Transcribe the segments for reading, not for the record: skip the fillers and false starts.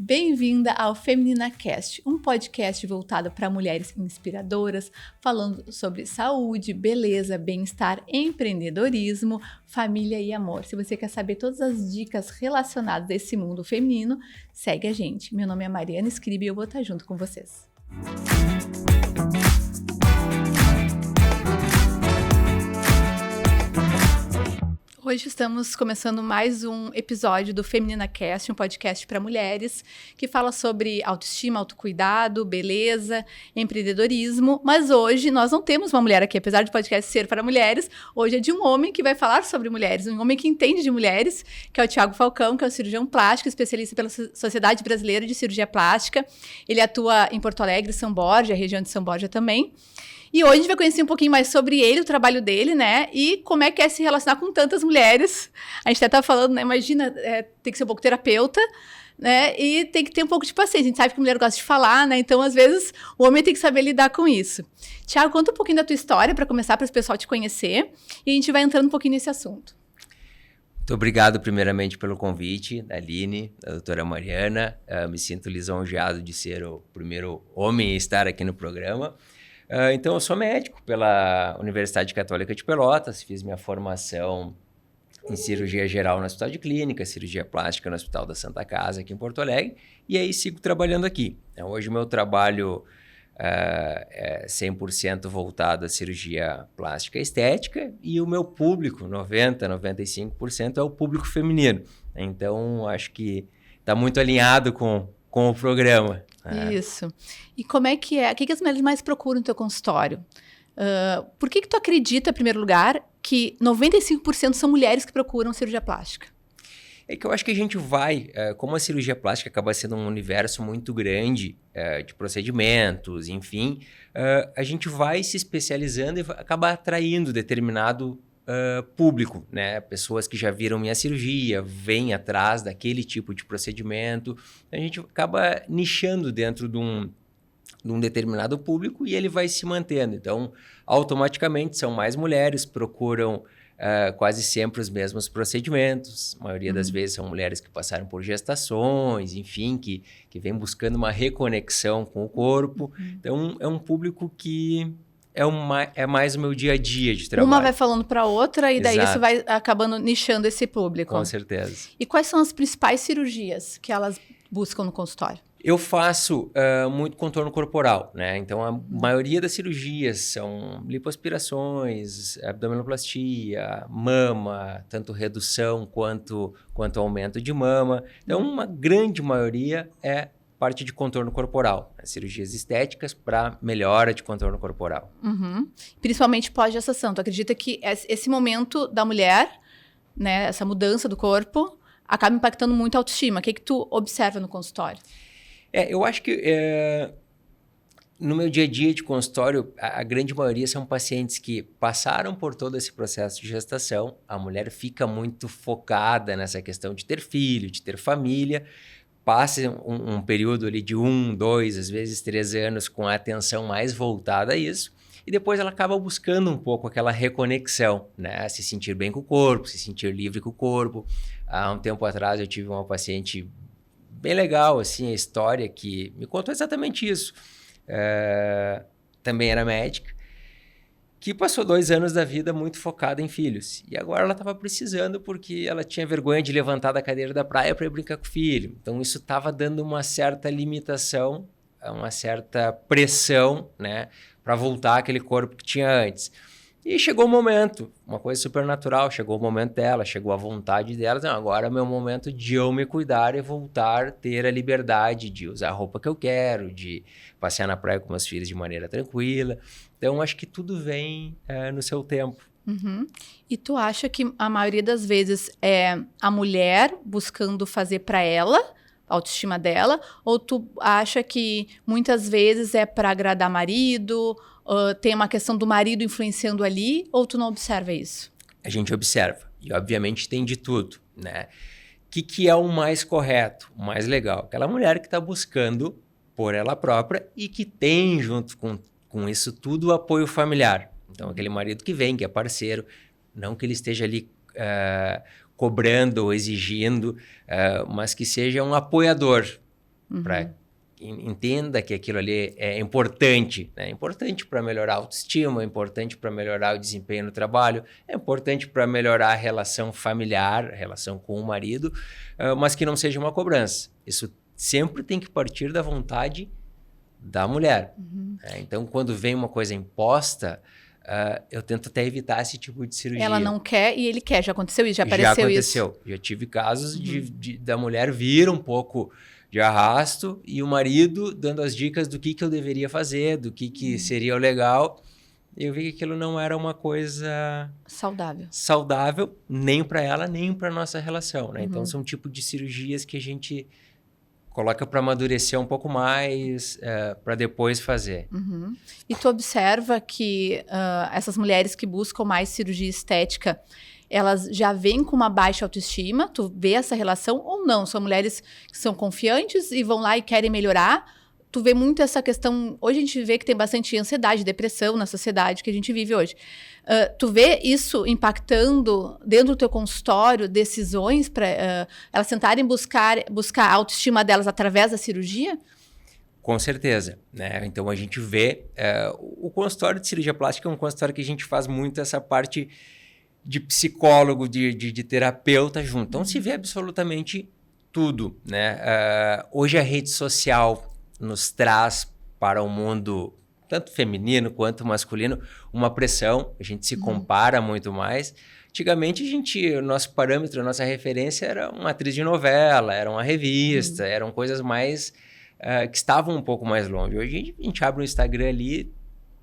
Bem-vinda ao Feminina Cast, um podcast voltado para mulheres inspiradoras, falando sobre saúde, beleza, bem-estar, empreendedorismo, família e amor. Se você quer saber todas as dicas relacionadas a esse mundo feminino, segue a gente. Meu nome é Mariana Scribi e eu vou estar junto com vocês. Hoje estamos começando mais um episódio do Feminina Cast, um podcast para mulheres que fala sobre autoestima, autocuidado, beleza, empreendedorismo. Mas hoje nós não temos uma mulher aqui, apesar de podcast ser para mulheres. Hoje é de um homem que vai falar sobre mulheres, um homem que entende de mulheres, que é o Thiago Falcão, que é um cirurgião plástico, especialista pela Sociedade Brasileira de Cirurgia Plástica. Ele atua em Porto Alegre, São Borja, a região de São Borja também. E hoje a gente vai conhecer um pouquinho mais sobre ele, o trabalho dele, né? E como é que é se relacionar com tantas mulheres. A gente até tá falando, né? Imagina, tem que ser um pouco terapeuta, né? E tem que ter um pouco de paciência. A gente sabe que a mulher gosta de falar, né? Então, às vezes, o homem tem que saber lidar com isso. Thiago, conta um pouquinho da tua história para começar, para o pessoal te conhecer. E a gente vai entrando um pouquinho nesse assunto. Muito obrigado, primeiramente, pelo convite da Aline, da doutora Mariana. Me sinto lisonjeado de ser o primeiro homem a estar aqui no programa. Então, eu sou médico pela Universidade Católica de Pelotas, fiz minha formação em cirurgia geral no Hospital de Clínica, cirurgia plástica no Hospital da Santa Casa, aqui em Porto Alegre, e aí sigo trabalhando aqui. Então, hoje o meu trabalho é 100% voltado à cirurgia plástica e estética, e o meu público, 90-95%, é o público feminino. Então, acho que está muito alinhado com o programa. Isso. E como é que é? O que as mulheres mais procuram no teu consultório? Por que tu acredita, em primeiro lugar, que 95% são mulheres que procuram cirurgia plástica? É que eu acho que a gente vai, como a cirurgia plástica acaba sendo um universo muito grande de procedimentos, enfim, a gente vai se especializando e acaba atraindo determinado público, né? Pessoas que já viram minha cirurgia, vêm atrás daquele tipo de procedimento. A gente acaba nichando dentro de um determinado público e ele vai se mantendo. Então, automaticamente, são mais mulheres, procuram quase sempre os mesmos procedimentos. A maioria das vezes são mulheres que passaram por gestações, enfim, que vêm buscando uma reconexão com o corpo. Então, é um público que é mais o meu dia a dia de trabalho. Uma vai falando para outra e daí Exato. isso vai acabando nichando esse público. Com certeza. E quais são as principais cirurgias que elas buscam no consultório? Eu faço muito contorno corporal, né? Então, a maioria das cirurgias são lipoaspirações, abdominoplastia, mama, tanto redução quanto aumento de mama. Então, uma grande maioria é parte de contorno corporal, né? Cirurgias estéticas para melhora de contorno corporal. Principalmente pós-gestação. Tu acredita que esse momento da mulher, né, essa mudança do corpo, acaba impactando muito a autoestima? O que tu observa no consultório? Eu acho que no meu dia a dia de consultório, a grande maioria são pacientes que passaram por todo esse processo de gestação. A mulher fica muito focada nessa questão de ter filho, de ter família, passa um período ali de 1, 2, às vezes 3 anos com a atenção mais voltada a isso, e depois ela acaba buscando um pouco aquela reconexão, né? Se sentir bem com o corpo, se sentir livre com o corpo. Há um tempo atrás eu tive uma paciente bem legal, assim, a história que me contou exatamente isso. Também era médica, que passou 2 anos da vida muito focada em filhos. E agora ela estava precisando porque ela tinha vergonha de levantar da cadeira da praia para ir brincar com o filho. Então, isso estava dando uma certa limitação, uma certa pressão, né, para voltar àquele corpo que tinha antes. E chegou o momento, uma coisa super natural, chegou o momento dela, chegou a vontade dela. Não, agora é o meu momento de eu me cuidar e voltar a ter a liberdade de usar a roupa que eu quero, de passear na praia com meus filhos de maneira tranquila. Então, acho que tudo vem no seu tempo. E tu acha que a maioria das vezes é a mulher buscando fazer para ela, a autoestima dela, ou tu acha que muitas vezes é para agradar marido, tem uma questão do marido influenciando ali, ou tu não observa isso? A gente observa, e obviamente tem de tudo, né? O que é o mais correto, o mais legal? Aquela mulher que está buscando por ela própria e que tem junto com isso tudo o apoio familiar. Então, aquele marido que vem, que é parceiro, não que ele esteja ali cobrando ou exigindo, mas que seja um apoiador, para entenda que aquilo ali é importante, né? É importante para melhorar a autoestima, é importante para melhorar o desempenho no trabalho, é importante para melhorar a relação familiar, a relação com o marido, mas que não seja uma cobrança. Isso sempre tem que partir da vontade da mulher. Então, quando vem uma coisa imposta, eu tento até evitar esse tipo de cirurgia. Ela não quer e ele quer. Já aconteceu isso? Já apareceu isso? Já aconteceu. Já tive casos da mulher vir um pouco de arrasto e o marido dando as dicas do que eu deveria fazer, do que seria o legal. Eu vi que aquilo não era uma coisa saudável nem para ela, nem para nossa relação, né? Então, são tipo de cirurgias que a gente coloca para amadurecer um pouco mais, para depois fazer. E tu observa que essas mulheres que buscam mais cirurgia estética, elas já vêm com uma baixa autoestima? Tu vê essa relação ou não? São mulheres que são confiantes e vão lá e querem melhorar? Tu vê muito essa questão... Hoje a gente vê que tem bastante ansiedade, depressão na sociedade que a gente vive hoje. Tu vê isso impactando dentro do teu consultório decisões para elas tentarem buscar a autoestima delas através da cirurgia? Com certeza, né? Então a gente vê... o consultório de cirurgia plástica é um consultório que a gente faz muito essa parte de psicólogo, de terapeuta junto. Então se vê absolutamente tudo, né? Hoje a rede social nos traz para o mundo, tanto feminino quanto masculino, uma pressão. A gente se compara muito mais. Antigamente, o nosso parâmetro, a nossa referência era uma atriz de novela, era uma revista, eram coisas mais que estavam um pouco mais longe. Hoje a gente abre o Instagram ali,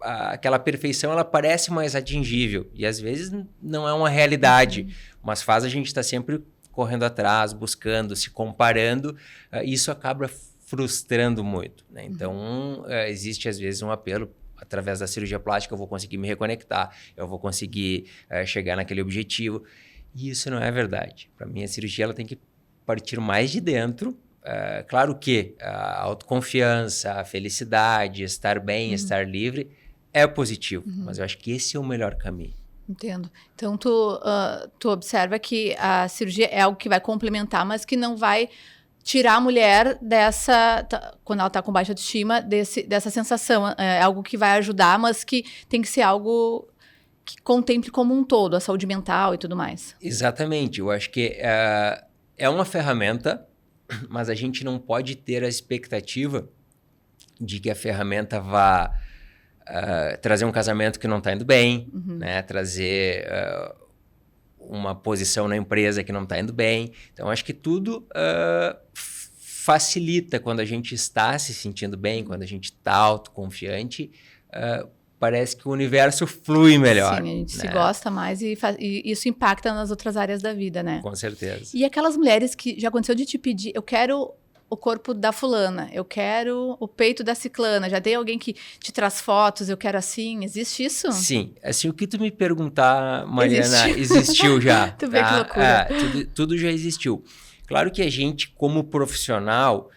aquela perfeição ela parece mais atingível e às vezes não é uma realidade, mas faz a gente estar sempre correndo atrás, buscando, se comparando, e isso acaba frustrando muito, né? Então, existe às vezes um apelo, através da cirurgia plástica eu vou conseguir me reconectar, eu vou conseguir chegar naquele objetivo, e isso não é verdade. Para mim, a cirurgia ela tem que partir mais de dentro. Claro que a autoconfiança, a felicidade, estar bem, estar livre é positivo, mas eu acho que esse é o melhor caminho. Entendo. Então, tu observa que a cirurgia é algo que vai complementar, mas que não vai tirar a mulher quando ela está com baixa autoestima, dessa sensação. É algo que vai ajudar, mas que tem que ser algo que contemple como um todo, a saúde mental e tudo mais. Exatamente. Eu acho que é uma ferramenta, mas a gente não pode ter a expectativa de que a ferramenta vá trazer um casamento que não está indo bem, né? Trazer uma posição na empresa que não está indo bem. Então, acho que tudo facilita quando a gente está se sentindo bem, quando a gente está autoconfiante. Parece que o universo flui melhor. Sim, a gente se gosta mais e isso impacta nas outras áreas da vida, né? Com certeza. E aquelas mulheres que já aconteceu de te pedir, eu quero o corpo da fulana, eu quero o peito da ciclana, já tem alguém que te traz fotos, eu quero assim, existe isso? Sim, assim, o que tu me perguntar, Mariana, existiu já. Tu vê que loucura. Tudo já existiu. Claro que a gente, como profissional,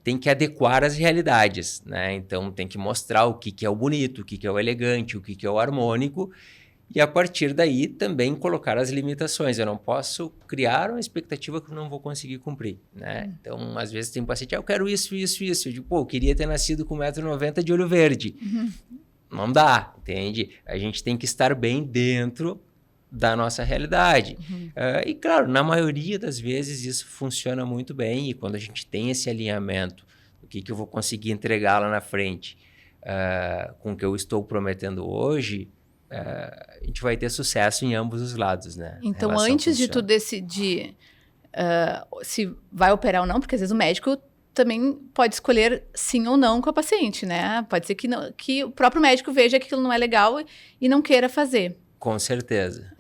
tem que adequar as realidades, né? Então, tem que mostrar o que é o bonito, o que é o elegante, o que é o harmônico, e a partir daí também colocar as limitações. Eu não posso criar uma expectativa que eu não vou conseguir cumprir, né? Então, às vezes tem um paciente, eu quero isso. Eu digo, eu queria ter nascido com 1,90 m de olho verde. Não dá, entende? A gente tem que estar bem dentro da nossa realidade. E claro, na maioria das vezes isso funciona muito bem, e quando a gente tem esse alinhamento, o que eu vou conseguir entregar lá na frente com o que eu estou prometendo hoje, a gente vai ter sucesso em ambos os lados, né? Então, antes de tu decidir se vai operar ou não, porque às vezes o médico também pode escolher sim ou não com a paciente, né? Pode ser que o próprio médico veja que aquilo não é legal e não queira fazer. Com certeza.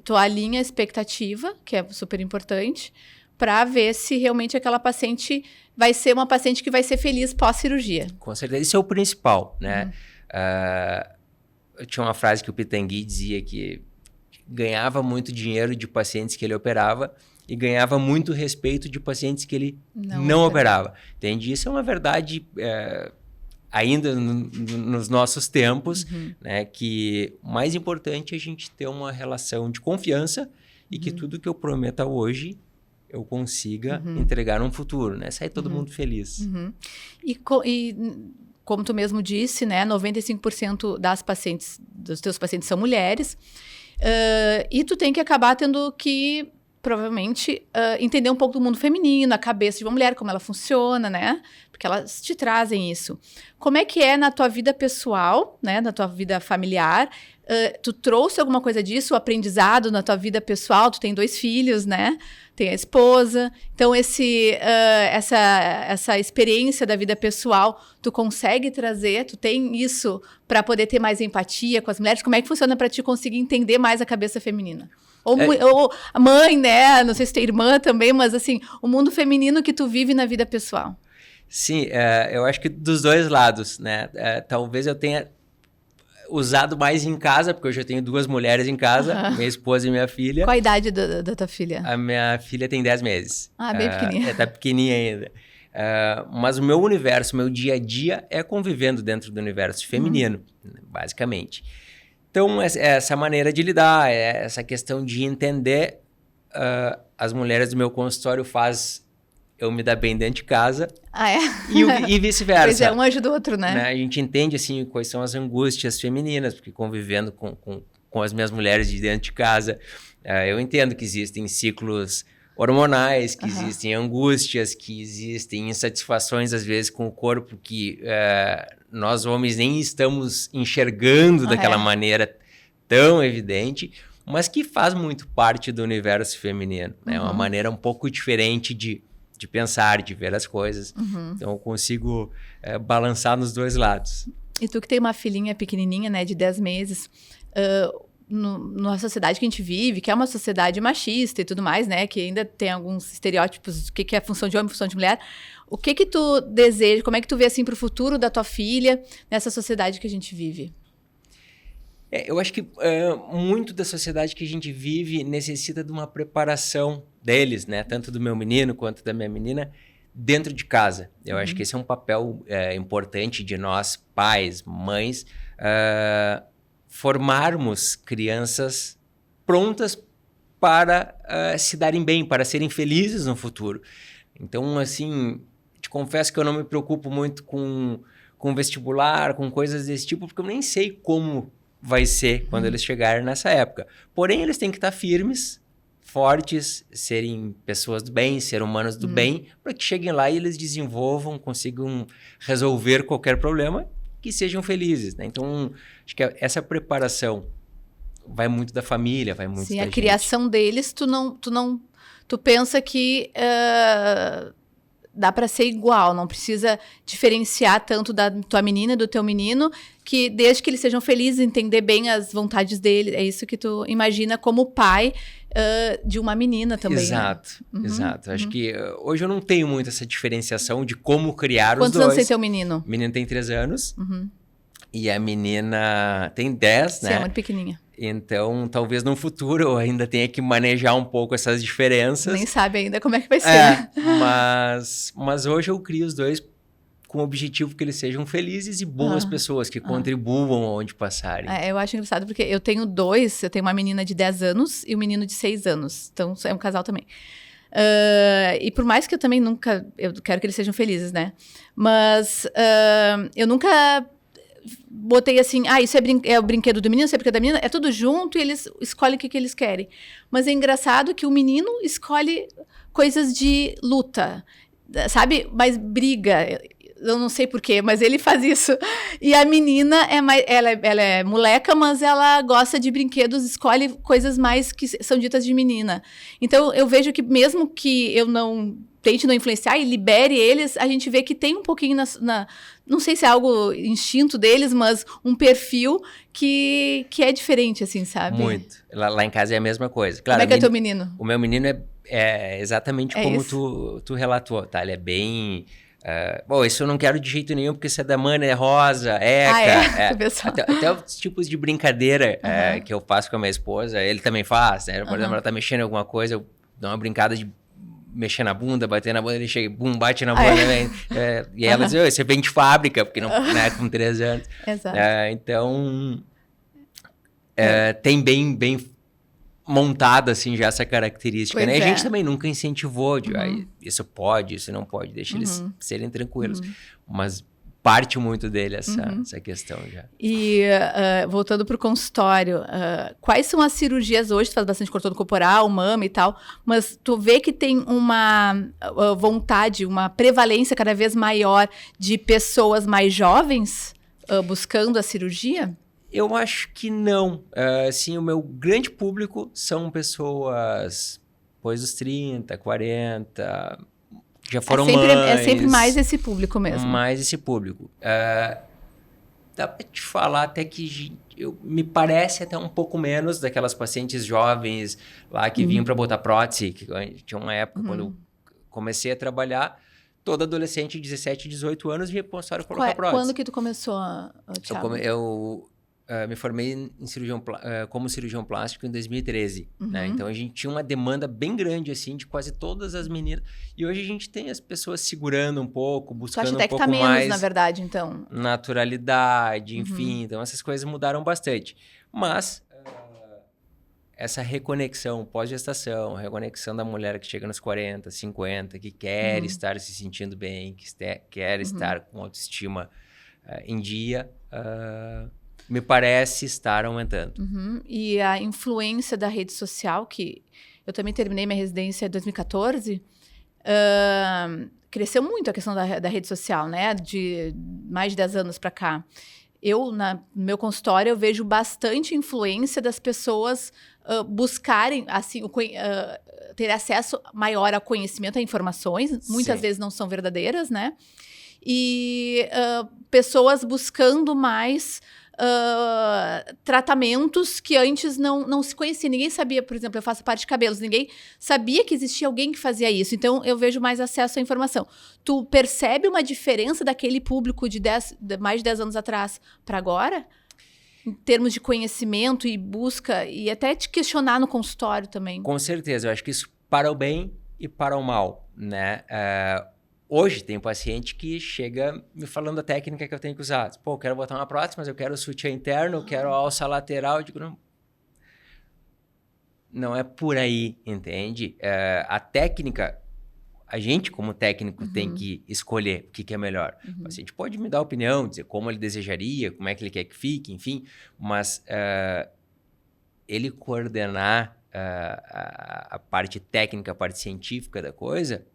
Tu alinha a expectativa, que é super importante, para ver se realmente aquela paciente vai ser uma paciente que vai ser feliz pós-cirurgia. Com certeza. Isso é o principal, né? Eu tinha uma frase que o Pitangui dizia que ganhava muito dinheiro de pacientes que ele operava e ganhava muito respeito de pacientes que ele não operava. Entende? Isso é uma verdade ainda nos nossos tempos, né? Que o mais importante é a gente ter uma relação de confiança e que tudo que eu prometa hoje eu consiga entregar um futuro, né? Sair todo mundo feliz. E como tu mesmo disse, né, 95% dos teus pacientes são mulheres, e tu tem que acabar tendo que, provavelmente, entender um pouco do mundo feminino, a cabeça de uma mulher, como ela funciona, né? Porque elas te trazem isso. Como é que é na tua vida pessoal, né, na tua vida familiar? Tu trouxe alguma coisa disso, o aprendizado na tua vida pessoal? Tu tem 2 filhos, né? Tem a esposa. Então, essa experiência da vida pessoal, tu consegue trazer? Tu tem isso para poder ter mais empatia com as mulheres? Como é que funciona para ti conseguir entender mais a cabeça feminina? Ou a mãe, né? Não sei se tem irmã também, mas assim, o mundo feminino que tu vive na vida pessoal. Sim, eu acho que dos 2 lados, né? Talvez eu tenha usado mais em casa, porque eu já tenho 2 mulheres em casa, minha esposa e minha filha. Qual a idade da tua filha? A minha filha tem 10 meses. Bem pequenininha. Tá pequenininha ainda. Mas o meu universo, o meu dia a dia é convivendo dentro do universo feminino, basicamente. Então, essa maneira de lidar, essa questão de entender as mulheres do meu consultório faz eu me dar bem dentro de casa e vice-versa. Pois é, um ajuda o outro, né? A gente entende, assim, quais são as angústias femininas, porque convivendo com as minhas mulheres de dentro de casa, eu entendo que existem ciclos hormonais, que existem angústias, que existem insatisfações, às vezes, com o corpo, que nós homens nem estamos enxergando daquela maneira tão evidente, mas que faz muito parte do universo feminino. É uma maneira um pouco diferente de pensar, de ver as coisas. Então, eu consigo balançar nos 2 lados. E tu que tem uma filhinha pequenininha, né, de 10 meses, na sociedade que a gente vive, que é uma sociedade machista e tudo mais, né, que ainda tem alguns estereótipos do que é função de homem, função de mulher. O que tu deseja, como é que tu vê, assim, pro futuro da tua filha nessa sociedade que a gente vive? Eu acho que muito da sociedade que a gente vive necessita de uma preparação deles, né? Tanto do meu menino quanto da minha menina, dentro de casa. Eu acho que esse é um papel importante de nós, pais, mães, formarmos crianças prontas para se darem bem, para serem felizes no futuro. Então, assim, te confesso que eu não me preocupo muito com vestibular, com coisas desse tipo, porque eu nem sei como vai ser quando eles chegarem nessa época. Porém, eles têm que estar firmes, fortes, serem pessoas do bem, ser humanos do bem, para que cheguem lá e eles desenvolvam, consigam resolver qualquer problema, que sejam felizes, né? Então, acho que essa preparação vai muito da família, vai muito da gente. Criação deles, tu pensa que dá para ser igual, não precisa diferenciar tanto da tua menina e do teu menino, que desde que eles sejam felizes, entender bem as vontades dele, é isso que tu imagina como pai de uma menina também. Exato, né? Exato. Acho que hoje eu não tenho muito essa diferenciação de como criar Quantos os dois. Quantos anos tem teu menino? O menino tem 3 anos e a menina tem 10, né? Sim, é muito pequenininha. Então, talvez no futuro eu ainda tenha que manejar um pouco essas diferenças. Nem sabe ainda como é que vai ser. Mas hoje eu crio os dois com o objetivo que eles sejam felizes e boas pessoas, que contribuam onde passarem. Eu acho engraçado porque eu tenho 2, eu tenho uma menina de 10 anos e um menino de 6 anos. Então, é um casal também. E por mais que eu também eu quero que eles sejam felizes, né? Mas eu nunca botei assim, isso é o brinquedo do menino, isso é o brinquedo da menina, é tudo junto e eles escolhem o que eles querem. Mas é engraçado que o menino escolhe coisas de luta, sabe? Mas briga, eu não sei porquê, mas ele faz isso. E a menina, ela é moleca, mas ela gosta de brinquedos, escolhe coisas mais que são ditas de menina. Então, eu vejo que mesmo que eu tente não influenciar e libere eles, a gente vê que tem um pouquinho não sei se é algo instinto deles, mas um perfil que é diferente, assim, sabe? Muito. Lá em casa é a mesma coisa. Claro, como é que é teu menino? O meu menino é exatamente como tu relatou, tá? Ele é bem... bom, isso eu não quero de jeito nenhum, porque isso é da mana, é rosa, até os tipos de brincadeira que eu faço com a minha esposa, ele também faz, né? Por exemplo, ela tá mexendo em alguma coisa, eu dou uma brincada de mexer na bunda, bater na bunda, ele chega, bate na bunda, e ela diz, você vem de fábrica, porque não, né, com 3 anos. Exato. Então, tem bem montada, assim, já essa característica, Pois né? E a é. gente também nunca incentivou de, isso pode, isso não pode, deixa eles serem tranquilos. Mas parte muito dele essa questão já. E voltando para o consultório, quais são as cirurgias hoje? Tu faz bastante contorno corporal, mama e tal, mas tu vê que tem uma vontade, uma prevalência cada vez maior de pessoas mais jovens buscando a cirurgia? Eu acho que não. Assim, o meu grande público são pessoas depois dos 30, 40, já foram mães. É sempre mais esse público mesmo. Mais esse público. Dá pra te falar até que me parece até um pouco menos daquelas pacientes jovens lá que vinham para botar prótese, que tinha uma época quando eu comecei a trabalhar, toda adolescente de 17, 18 anos vinha para o consultório colocar prótese. Quando que tu começou, Thiago? Eu me formei em como cirurgião plástico em 2013, né? Então a gente tinha uma demanda bem grande assim de quase todas as meninas. E hoje a gente tem as pessoas segurando um pouco, buscando um pouco menos, mais na verdade, então. Naturalidade, enfim. Então essas coisas mudaram bastante. Mas essa reconexão pós-gestação, reconexão da mulher que chega nos 40, 50, que quer estar se sentindo bem, que quer estar com autoestima em dia, me parece estar aumentando. E a influência da rede social, que eu também terminei minha residência em 2014, cresceu muito a questão da rede social, né? De mais de 10 anos para cá. No meu consultório, eu vejo bastante influência das pessoas buscarem, assim, ter acesso maior ao conhecimento, a informações. Muitas vezes não são verdadeiras, né? E pessoas buscando mais tratamentos que antes não se conhecia. Ninguém sabia, por exemplo, eu faço parte de cabelos, ninguém sabia que existia alguém que fazia isso. Então, eu vejo mais acesso à informação. Tu percebe uma diferença daquele público de mais de 10 anos atrás para agora? Em termos de conhecimento e busca, e até te questionar no consultório também. Com certeza, eu acho que isso para o bem e para o mal, né? Hoje tem um paciente que chega me falando a técnica que eu tenho que usar. Pô, eu quero botar uma prótese, mas eu quero sutiã interno, eu quero alça lateral. Eu digo, não é por aí, entende? A técnica, a gente como técnico tem que escolher o que é melhor. O paciente pode me dar opinião, dizer como ele desejaria, como é que ele quer que fique, enfim. Mas ele coordenar a parte técnica, a parte científica da coisa,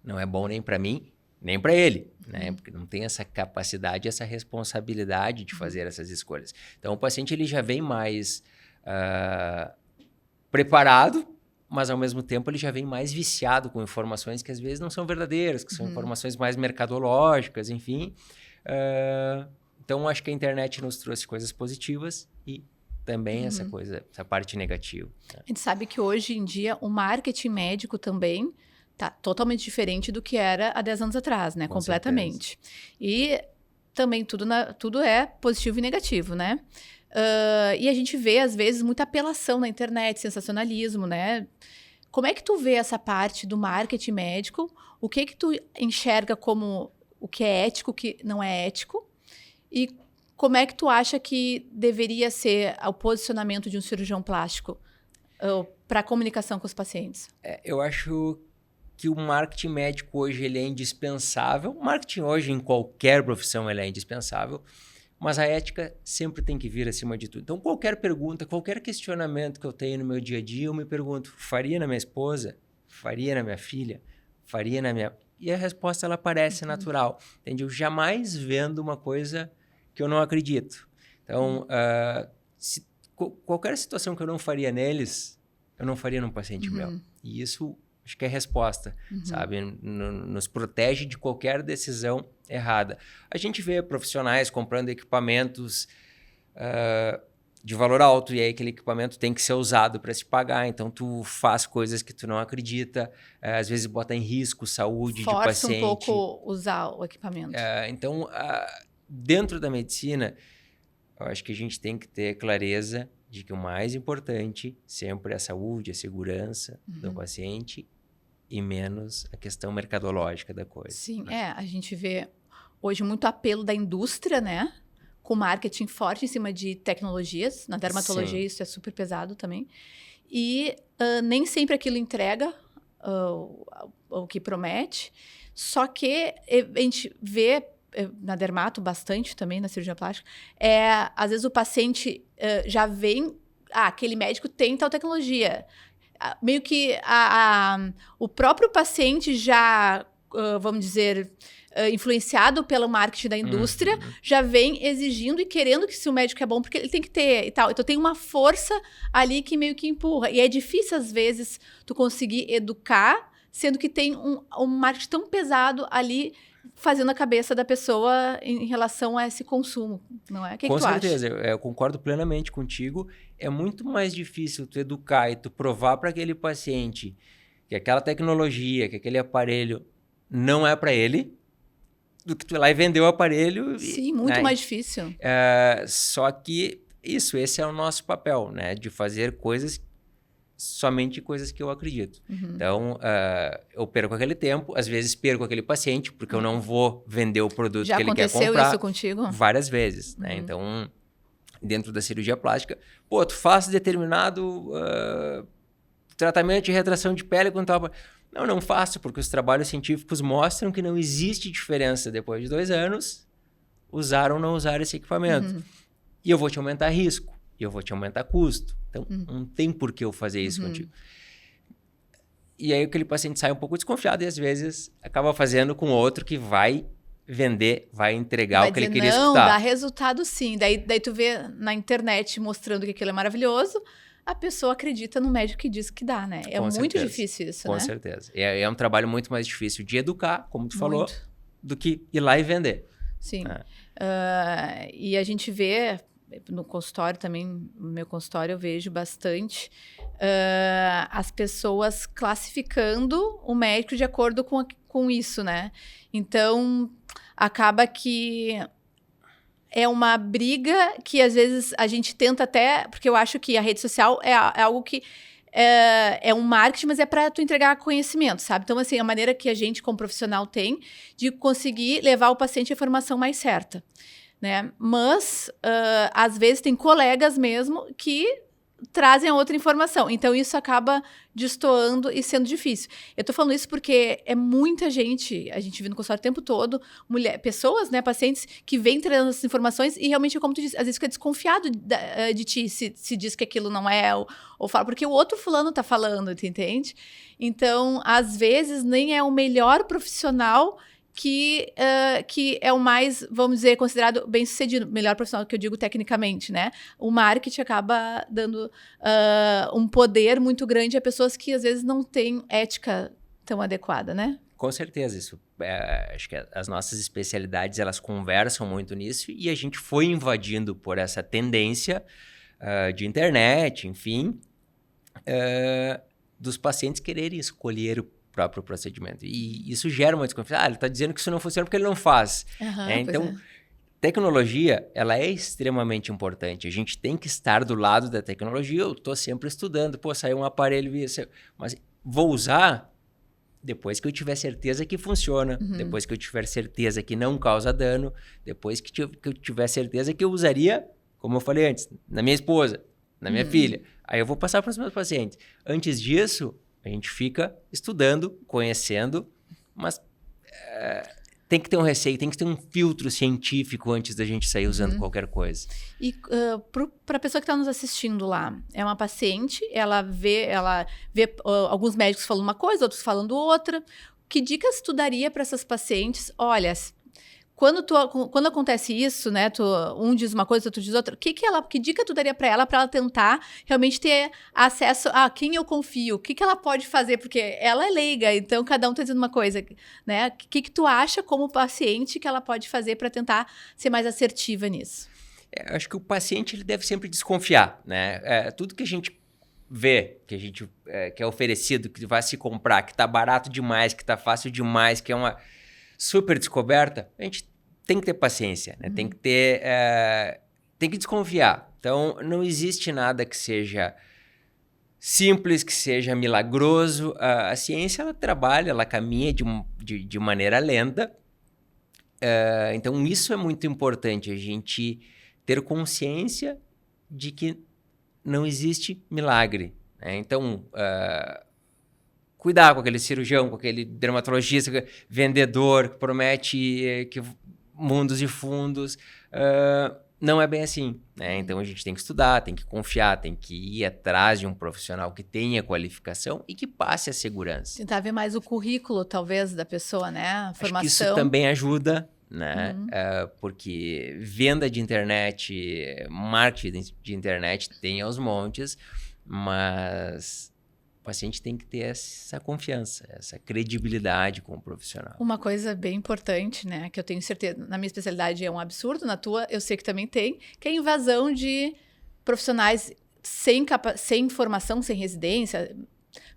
não é bom nem para mim, nem para ele, né? Porque não tem essa capacidade, essa responsabilidade de fazer essas escolhas. Então, o paciente ele já vem mais preparado, mas, ao mesmo tempo, ele já vem mais viciado com informações que, às vezes, não são verdadeiras, que são informações mais mercadológicas, enfim. Então, acho que a internet nos trouxe coisas positivas e também essa parte negativa. Né? A gente sabe que, hoje em dia, o marketing médico também tá totalmente diferente do que era há 10 anos atrás, né? Completamente. Certeza. E também tudo é positivo e negativo, né? E a gente vê, às vezes, muita apelação na internet, sensacionalismo, né? Como é que tu vê essa parte do marketing médico? O que tu enxerga como o que é ético, o que não é ético? E como é que tu acha que deveria ser o posicionamento de um cirurgião plástico para a comunicação com os pacientes? Eu acho que o marketing médico hoje ele é indispensável. O marketing hoje em qualquer profissão ele é indispensável, mas a ética sempre tem que vir acima de tudo. Então, qualquer pergunta, qualquer questionamento que eu tenho no meu dia a dia, eu me pergunto, faria na minha esposa? Faria na minha filha? Faria na minha... E a resposta ela parece natural. Entende? Eu jamais vendo uma coisa que eu não acredito. Então, qualquer situação que eu não faria neles, eu não faria num paciente meu. E isso... acho que é a resposta, sabe? Nos protege de qualquer decisão errada. A gente vê profissionais comprando equipamentos de valor alto e aí aquele equipamento tem que ser usado para se pagar. Então, tu faz coisas que tu não acredita, às vezes bota em risco saúde de paciente. Força um pouco usar o equipamento. Então, dentro da medicina, eu acho que a gente tem que ter clareza de que o mais importante sempre é a saúde, a segurança do paciente e menos a questão mercadológica da coisa. Sim, né? A gente vê hoje muito apelo da indústria, né? com marketing forte em cima de tecnologias. Na dermatologia Sim. isso é super pesado também. E nem sempre aquilo entrega o que promete. Só que a gente vê na dermato bastante também, na cirurgia plástica, às vezes o paciente já vem... aquele médico tem tal tecnologia. Meio que o próprio paciente já, vamos dizer, influenciado pelo marketing da indústria, já vem exigindo e querendo que se o médico é bom, porque ele tem que ter e tal. Então tem uma força ali que meio que empurra. E é difícil, às vezes, tu conseguir educar, sendo que tem um marketing tão pesado ali fazendo a cabeça da pessoa em relação a esse consumo, não é? O que Com tu acha? certeza, eu concordo plenamente contigo. É muito mais difícil tu educar e tu provar para aquele paciente que aquela tecnologia, que aquele aparelho não é para ele, do que tu ir lá e vender o aparelho. Sim, muito mais difícil. Só que esse é o nosso papel, né? De fazer somente coisas que eu acredito. Então, eu perco aquele tempo, às vezes perco aquele paciente, porque eu não vou vender o produto que ele quer comprar. Já aconteceu isso contigo? Várias vezes, né? Então, dentro da cirurgia plástica, tu faz determinado tratamento de retração de pele com tal... Não faço, porque os trabalhos científicos mostram que não existe diferença depois de 2 anos usar ou não usar esse equipamento. E eu vou te aumentar risco, e eu vou te aumentar custo. Então, não tem por que eu fazer isso contigo. E aí aquele paciente sai um pouco desconfiado e às vezes acaba fazendo com outro que vai vender, vai entregar o que ele queria escutar. Não, dá resultado sim. Daí tu vê na internet mostrando que aquilo é maravilhoso, a pessoa acredita no médico que diz que dá, né? É muito difícil isso, né? Com certeza. É um trabalho muito mais difícil de educar, como tu falou, do que ir lá e vender. Sim. E a gente vê no consultório também, no meu consultório eu vejo bastante as pessoas classificando o médico de acordo com isso, né? Então, acaba que é uma briga que às vezes a gente tenta até... Porque eu acho que a rede social é algo que é um marketing, mas é para tu entregar conhecimento, sabe? Então, assim, a maneira que a gente, como profissional, tem de conseguir levar o paciente à informação mais certa, né? Mas, às vezes, tem colegas mesmo que trazem a outra informação. Então, isso acaba destoando e sendo difícil. Eu tô falando isso porque é muita gente, a gente vê no consultório o tempo todo, pessoas, né, pacientes, que vêm trazendo essas informações e realmente, como tu disse, às vezes fica desconfiado de ti, se diz que aquilo não é, ou fala, porque o outro fulano tá falando, tu entende? Então, às vezes, nem é o melhor profissional que é o mais, vamos dizer, considerado bem-sucedido, melhor profissional que eu digo tecnicamente, né? O marketing acaba dando um poder muito grande a pessoas que às vezes não têm ética tão adequada, né? Com certeza, isso. Acho que as nossas especialidades, elas conversam muito nisso e a gente foi invadindo por essa tendência de internet, enfim, dos pacientes quererem escolher o próprio procedimento. E isso gera uma desconfiança. Ele está dizendo que isso não funciona porque ele não faz. Então, tecnologia, ela é extremamente importante. A gente tem que estar do lado da tecnologia. Eu estou sempre estudando. Saiu um aparelho, mas vou usar depois que eu tiver certeza que funciona, depois que eu tiver certeza que não causa dano, depois que eu tiver certeza que eu usaria, como eu falei antes, na minha esposa, na minha filha. Aí eu vou passar para os meus pacientes. Antes disso, a gente fica estudando, conhecendo, mas tem que ter um receio, tem que ter um filtro científico antes da gente sair usando qualquer coisa. E para a pessoa que está nos assistindo lá, é uma paciente, ela vê alguns médicos falando uma coisa, outros falando outra. Que dicas tu daria para essas pacientes? Olha, quando acontece isso, né, um diz uma coisa, outro diz outra, que dica tu daria para ela tentar realmente ter acesso a quem eu confio? O que ela pode fazer? Porque ela é leiga, então cada um tá dizendo uma coisa, né? O que tu acha como paciente que ela pode fazer para tentar ser mais assertiva nisso? Eu acho que o paciente ele deve sempre desconfiar, né? Tudo que a gente vê, que a gente que é oferecido, que vai se comprar, que tá barato demais, que tá fácil demais, que é uma super descoberta, a gente tem que ter paciência, né? Tem que desconfiar. Então, não existe nada que seja simples, que seja milagroso. A ciência, ela trabalha, ela caminha de maneira lenta. Então, isso é muito importante, a gente ter consciência de que não existe milagre, né? Então, cuidar com aquele cirurgião, com aquele dermatologista, vendedor que promete mundos e fundos. Não é bem assim, né? Então, a gente tem que estudar, tem que confiar, tem que ir atrás de um profissional que tenha qualificação e que passe a segurança. Tentar ver mais o currículo, talvez, da pessoa, né? A formação. Acho que isso também ajuda, né? Porque venda de internet, marketing de internet tem aos montes, mas o paciente tem que ter essa confiança, essa credibilidade com o profissional. Uma coisa bem importante, né, que eu tenho certeza, na minha especialidade é um absurdo, na tua eu sei que também tem, que é a invasão de profissionais sem formação, sem residência,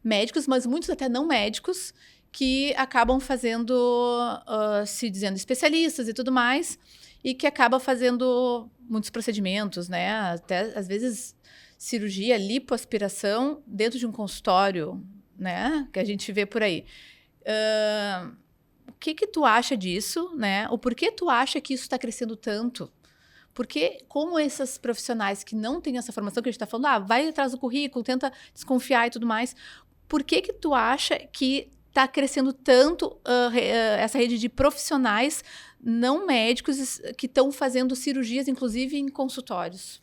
médicos, mas muitos até não médicos, que acabam fazendo, se dizendo especialistas e tudo mais, e que acabam fazendo muitos procedimentos, né, até às vezes cirurgia, lipoaspiração dentro de um consultório, né? Que a gente vê por aí. O que tu acha disso, né? O porquê tu acha que isso está crescendo tanto? Porque como esses profissionais que não têm essa formação que a gente está falando, vai atrás do currículo, tenta desconfiar e tudo mais, por que tu acha que está crescendo tanto essa rede de profissionais não médicos que estão fazendo cirurgias, inclusive em consultórios?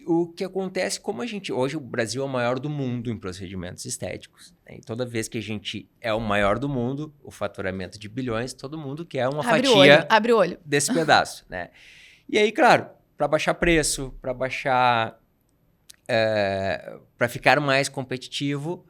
O que acontece, como hoje o Brasil é o maior do mundo em procedimentos estéticos, né? E toda vez que a gente é o maior do mundo, o faturamento de bilhões, todo mundo quer uma fatia abre o olho. Desse pedaço, né? E aí, claro, para baixar preço, para para ficar mais competitivo,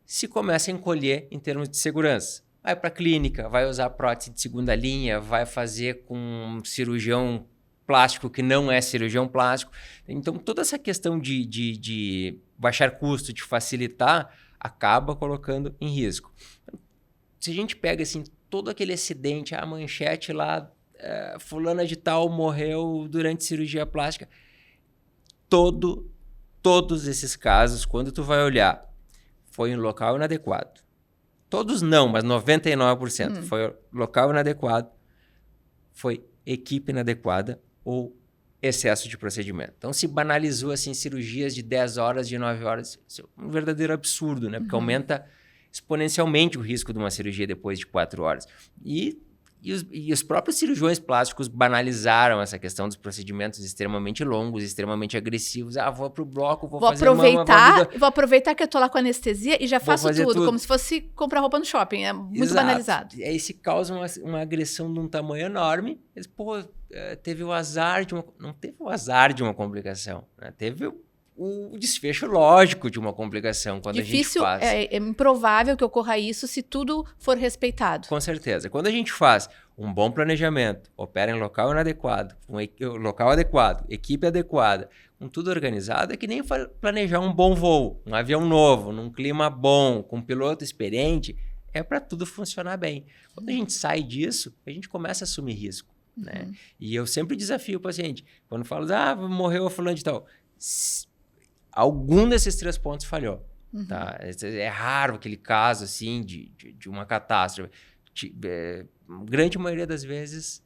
se começa a encolher em termos de segurança. Vai para a clínica, vai usar prótese de segunda linha, vai fazer com um cirurgião plástico que não é cirurgião plástico. Então, toda essa questão de baixar custo, de facilitar, acaba colocando em risco. Se a gente pega assim, todo aquele acidente, a manchete lá, fulana de tal morreu durante cirurgia plástica, todos esses casos, quando tu vai olhar, foi em local inadequado. Todos não, mas 99% foi local inadequado, foi equipe inadequada, ou excesso de procedimento. Então, se banalizou assim, cirurgias de 10 horas, de 9 horas. Isso é um verdadeiro absurdo, né? Porque aumenta exponencialmente o risco de uma cirurgia depois de 4 horas. E os próprios cirurgiões plásticos banalizaram essa questão dos procedimentos extremamente longos, extremamente agressivos. Vou pro bloco, vou fazer vou aproveitar que eu tô lá com anestesia e já faço tudo, como se fosse comprar roupa no shopping. É muito banalizado. E aí se causa uma agressão de um tamanho enorme. Eles, teve o azar de não teve o azar de uma complicação, né? Teve o desfecho lógico de uma complicação quando a gente faz. É improvável que ocorra isso se tudo for respeitado. Com certeza. Quando a gente faz um bom planejamento, opera em local inadequado, local adequado, equipe adequada, com tudo organizado, é que nem planejar um bom voo, um avião novo, num clima bom, com um piloto experiente, é para tudo funcionar bem. Quando a gente sai disso, a gente começa a assumir risco, né? E eu sempre desafio o paciente. Quando falo, morreu a fulano de tal, algum desses 3 pontos falhou. Tá? É raro aquele caso assim de uma catástrofe. A grande maioria das vezes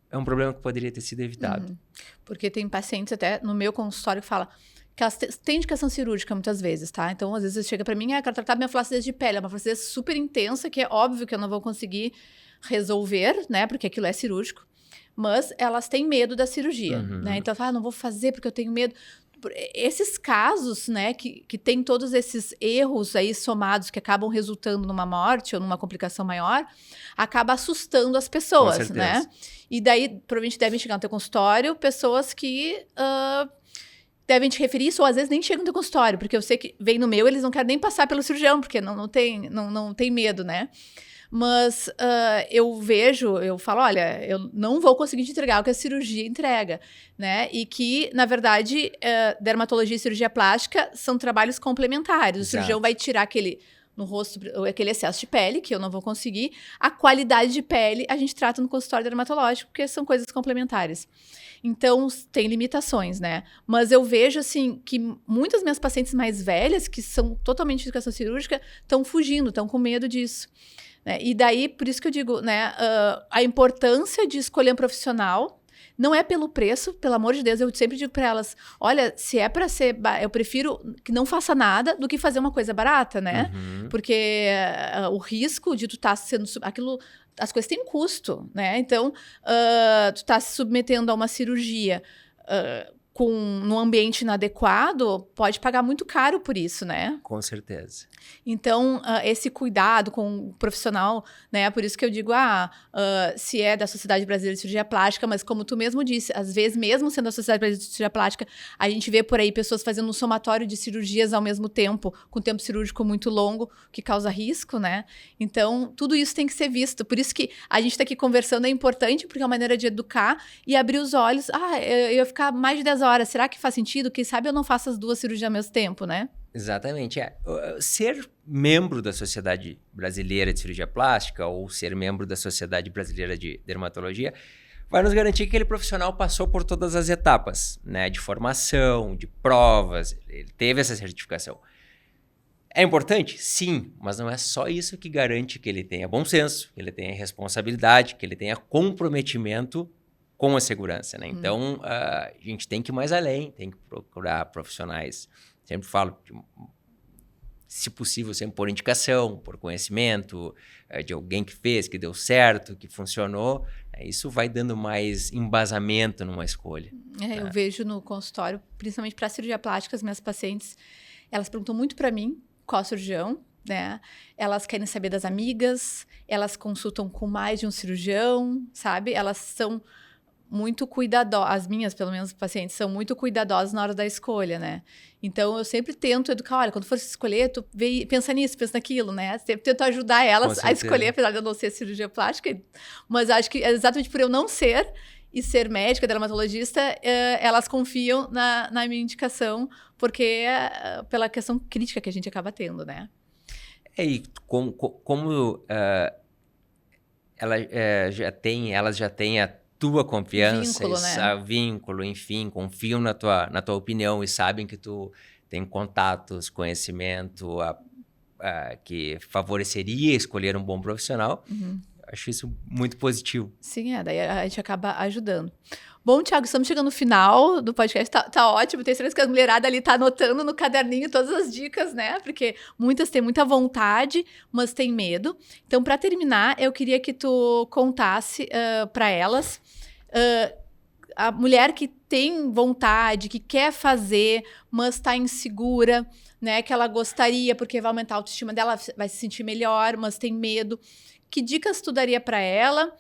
é um problema que poderia ter sido evitado. Porque tem pacientes até no meu consultório que falam que elas têm indicação cirúrgica muitas vezes, tá? Então, às vezes, chega para mim, quero tratar minha flacidez de pele. É uma flacidez super intensa, que é óbvio que eu não vou conseguir resolver, né? Porque aquilo é cirúrgico. Mas elas têm medo da cirurgia, né? Então, não vou fazer porque eu tenho medo. Esses casos, né, que tem todos esses erros aí somados que acabam resultando numa morte ou numa complicação maior, acaba assustando as pessoas, né? E daí, provavelmente, devem chegar no teu consultório pessoas que devem te referir isso, ou às vezes nem chegam no teu consultório, porque eu sei que vem no meu, eles não querem nem passar pelo cirurgião, porque não tem medo, né? Mas eu falo, olha, eu não vou conseguir te entregar o que a cirurgia entrega, né? E que, na verdade, dermatologia e cirurgia plástica são trabalhos complementares. O cirurgião vai tirar aquele no rosto, aquele excesso de pele, que eu não vou conseguir. A qualidade de pele a gente trata no consultório dermatológico, porque são coisas complementares. Então, tem limitações, né? Mas eu vejo, assim, que muitas minhas pacientes mais velhas, que são totalmente de indicação cirúrgica, estão fugindo, estão com medo disso. Né? E daí, por isso que eu digo, né, a importância de escolher um profissional não é pelo preço, pelo amor de Deus, eu sempre digo para elas, olha, se é para ser, eu prefiro que não faça nada do que fazer uma coisa barata, né? Porque o risco de tu estar sendo, aquilo, as coisas têm custo, né? Então, tu tá se submetendo a uma cirurgia num ambiente inadequado, pode pagar muito caro por isso, né? Com certeza. Então, esse cuidado com o profissional, né? Por isso que eu digo, se é da Sociedade Brasileira de Cirurgia Plástica, mas como tu mesmo disse, às vezes, mesmo sendo da Sociedade Brasileira de Cirurgia Plástica, a gente vê por aí pessoas fazendo um somatório de cirurgias ao mesmo tempo, com tempo cirúrgico muito longo, que causa risco, né? Então, tudo isso tem que ser visto. Por isso que a gente está aqui conversando é importante, porque é uma maneira de educar e abrir os olhos. Eu ia ficar mais de 10 horas, será que faz sentido? Quem sabe eu não faço as duas cirurgias ao mesmo tempo, né? Exatamente. Ser membro da Sociedade Brasileira de Cirurgia Plástica ou ser membro da Sociedade Brasileira de Dermatologia vai nos garantir que aquele profissional passou por todas as etapas, né, de formação, de provas, ele teve essa certificação. É importante? Sim, mas não é só isso que garante que ele tenha bom senso, que ele tenha responsabilidade, que ele tenha comprometimento com a segurança, né? Então, a gente tem que ir mais além, tem que procurar profissionais. Sempre falo, se possível, sempre por indicação, por conhecimento, de alguém que fez, que deu certo, que funcionou. Isso vai dando mais embasamento numa escolha. Eu vejo no consultório, principalmente para cirurgia plástica, as minhas pacientes, elas perguntam muito para mim qual cirurgião, né? Elas querem saber das amigas, elas consultam com mais de um cirurgião, sabe? Elas são muito cuidadosas, as minhas, pelo menos, pacientes, são muito cuidadosas na hora da escolha, né? Então, eu sempre tento educar, olha, quando for escolher, tu pensa nisso, pensa naquilo, né? Sempre tento ajudar elas a escolher, apesar de eu não ser cirurgia plástica, mas acho que exatamente por eu não ser e ser médica, dermatologista, elas confiam na minha indicação, porque pela questão crítica que a gente acaba tendo, né? E como elas já têm a tua confiança, vínculo, né? Vínculo, enfim, confiam na tua opinião e sabem que tu tem contatos, conhecimento que favoreceria escolher um bom profissional. Acho isso muito positivo. Sim, daí a gente acaba ajudando. Bom, Thiago, estamos chegando no final do podcast, tá ótimo, tenho certeza que a mulherada ali tá anotando no caderninho todas as dicas, né? Porque muitas têm muita vontade, mas têm medo. Então, para terminar, eu queria que tu contasse para elas, a mulher que tem vontade, que quer fazer, mas está insegura, né? Que ela gostaria, porque vai aumentar a autoestima dela, vai se sentir melhor, mas tem medo. Que dicas tu daria para ela?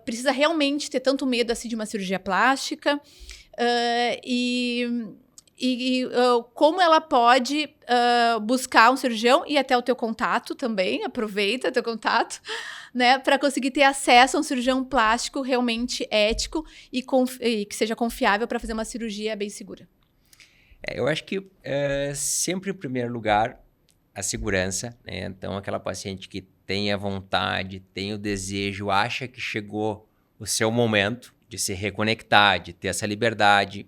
Precisa realmente ter tanto medo assim de uma cirurgia plástica? Como ela pode buscar um cirurgião e até o teu contato também, aproveita teu contato, né, para conseguir ter acesso a um cirurgião plástico realmente ético e que seja confiável para fazer uma cirurgia bem segura. Eu acho que sempre em primeiro lugar a segurança, né? Então aquela paciente que tem a vontade, tem o desejo, acha que chegou o seu momento de se reconectar, de ter essa liberdade,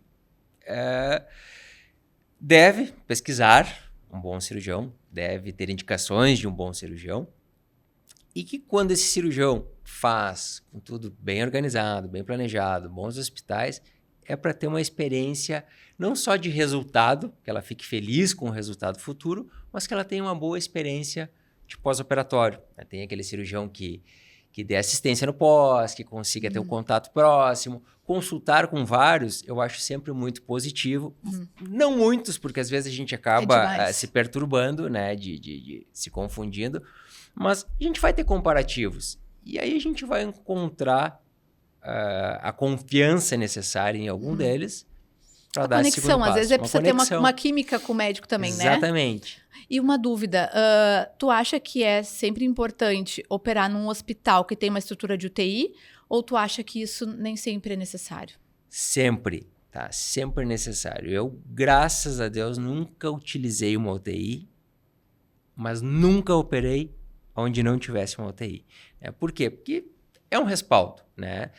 deve pesquisar um bom cirurgião, deve ter indicações de um bom cirurgião, e que quando esse cirurgião faz com tudo bem organizado, bem planejado, bons hospitais, é para ter uma experiência não só de resultado, que ela fique feliz com o resultado futuro, mas que ela tenha uma boa experiência de pós-operatório. Tem aquele cirurgião que dê assistência no pós, que consiga ter um contato próximo. Consultar com vários, eu acho sempre muito positivo. Não muitos, porque às vezes a gente acaba se perturbando, né, de se confundindo, mas a gente vai ter comparativos. E aí a gente vai encontrar a confiança necessária em algum deles para dar esse segundo passo. Às vezes precisa ter uma química com o médico também, né? Exatamente. E uma dúvida, tu acha que é sempre importante operar num hospital que tem uma estrutura de UTI ou tu acha que isso nem sempre é necessário? Sempre, tá? Sempre é necessário. Eu, graças a Deus, nunca utilizei uma UTI mas nunca operei onde não tivesse uma UTI. Por quê? Porque é um respaldo, né?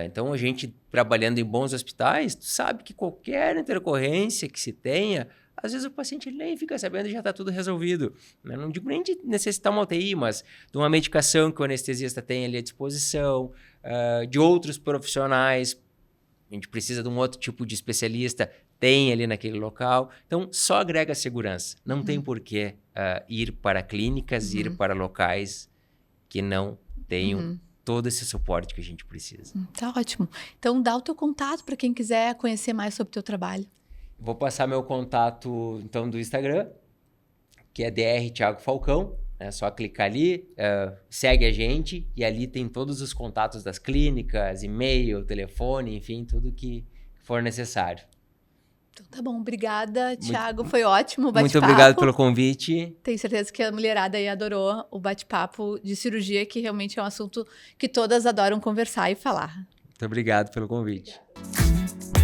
Então, a gente trabalhando em bons hospitais, tu sabe que qualquer intercorrência que se tenha, às vezes o paciente nem fica sabendo e já está tudo resolvido. Eu não digo nem de necessitar uma UTI, mas de uma medicação que o anestesista tem ali à disposição, de outros profissionais, a gente precisa de um outro tipo de especialista, tem ali naquele local. Então, só agrega segurança. Não tem por que ir para clínicas, ir para locais que não tenham todo esse suporte que a gente precisa. Tá ótimo. Então, dá o teu contato para quem quiser conhecer mais sobre o teu trabalho. Vou passar meu contato, então, do Instagram, que é Dr. Thiago Falcão. É só clicar ali, segue a gente e ali tem todos os contatos das clínicas, e-mail, telefone, enfim, tudo que for necessário. Então, tá bom. Obrigada, Thiago. Foi ótimo o bate-papo. Muito obrigado pelo convite. Tenho certeza que a mulherada aí adorou o bate-papo de cirurgia, que realmente é um assunto que todas adoram conversar e falar. Muito obrigado pelo convite. Obrigada.